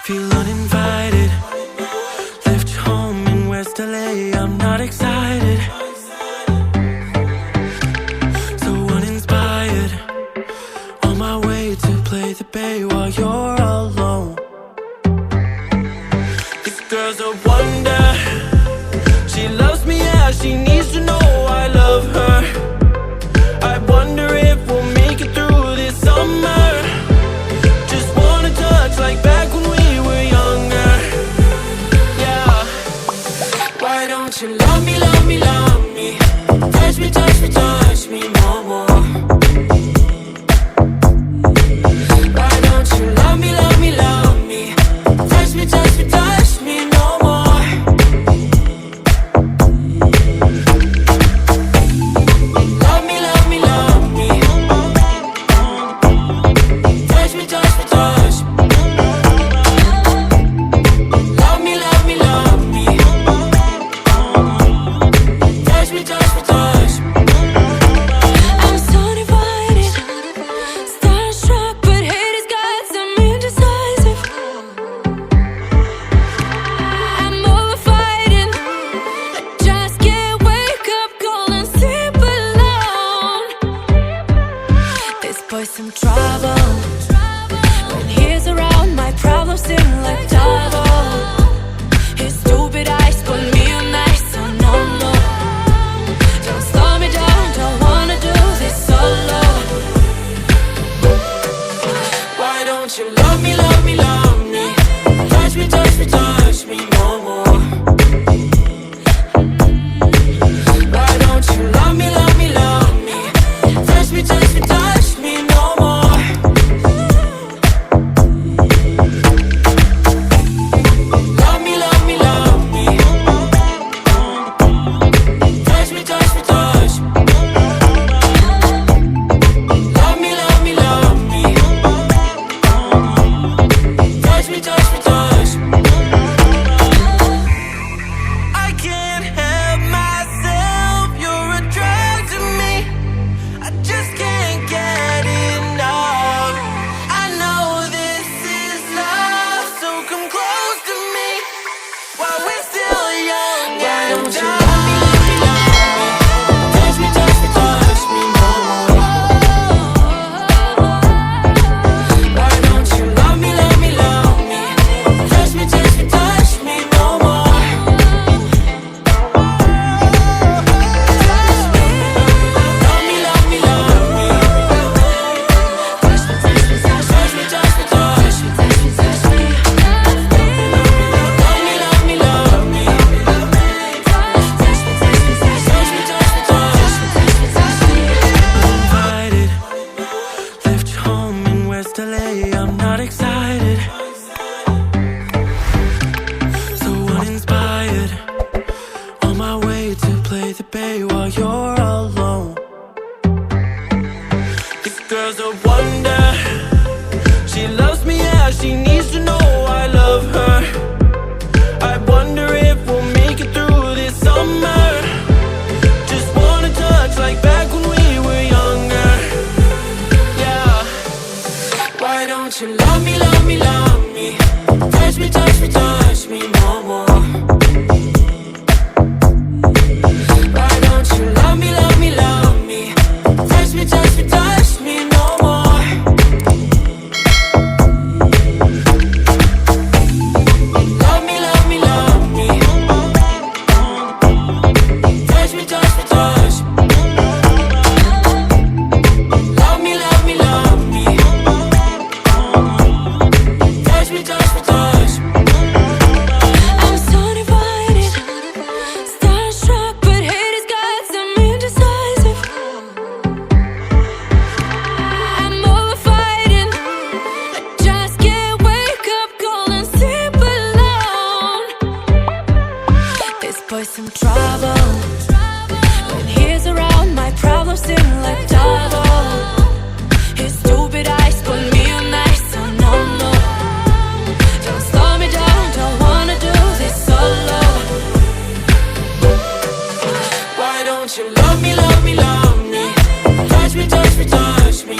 Feel uninvited. Left home in West LA, I'm not excited. So uninspired. On my way to play the bay while you're alone. This girl's a wonder. She loves me, yeah, she needs to know I love her. I wonder if we'll make it through this summer. Just wanna touch like back when we were younger. Yeah. Why don't you love me, love me, love me? Touch me, touch me, touch me no more. Why don't you love me, love me, love me? Touch me, touch me, touch me no more. Love me, love me, love me. Touch me, touch me, touch me. Love me, love me, love me. Touch me, touch me, touch me. I'm so divided, starstruck, but hate has got some indecisive. I'm over fighting, I just can't wake up cold and sleep alone. This boy's some trouble. When he's around, my problems seem like double. His stupid eyes put me on ice, so no more. Don't slow me down, don't wanna do this solo. Why don't you love me, love me, love me? Touch me, touch me, touch me no more. Why don't you love me, love me, love me? Touch me, touch me, touch me no more. Love me, love me, love me. Touch me, touch me, touch me. Love me, love me, love me. Touch me, touch me, touch me. I can't help myself, you're a drug to me. I just can't get enough. I know this is love, so come close to me while we're still young. Why don't you love me, love me, love me? Touch me, touch me, touch me no more. Why don't you love me, love me, love me? Touch me, touch me, touch me no more. Love me, love me, love me. Touch me, touch me, touch me, touch me, touch me, touch me, touch me. Love me, love me, love me. Touch me, touch me, touch me, touch me, touch me, touch me. Invited, left home in West LA, I'm not excited. So uninspired. On my way to play the bay while you're alone. This girl's a wonder. She loves me, yeah, she needs to know I love her. I wonder if we'll make it through this summer. Just wanna touch like back when we were younger. Yeah. Why don't you love me, love me, love me? Touch me, touch me, touch me no more. Why don't you love me, love me, love me? Touch me, touch me, touch me no more. Love me, love me, love me. Touch me, touch me, touch me. Love me, love me, love me. Touch me, touch me, touch me. I'm so divided, starstruck, but hate has got some indecisive. I'm over fighting, I just can't wake up cold and sleep alone. This boy's some trouble. When he's around, my problems seem like double. His stupid eyes put me on ice, so no more. Don't slow me down, don't wanna do this solo. Why don't you love me, love me, love me? Touch me, touch me, touch me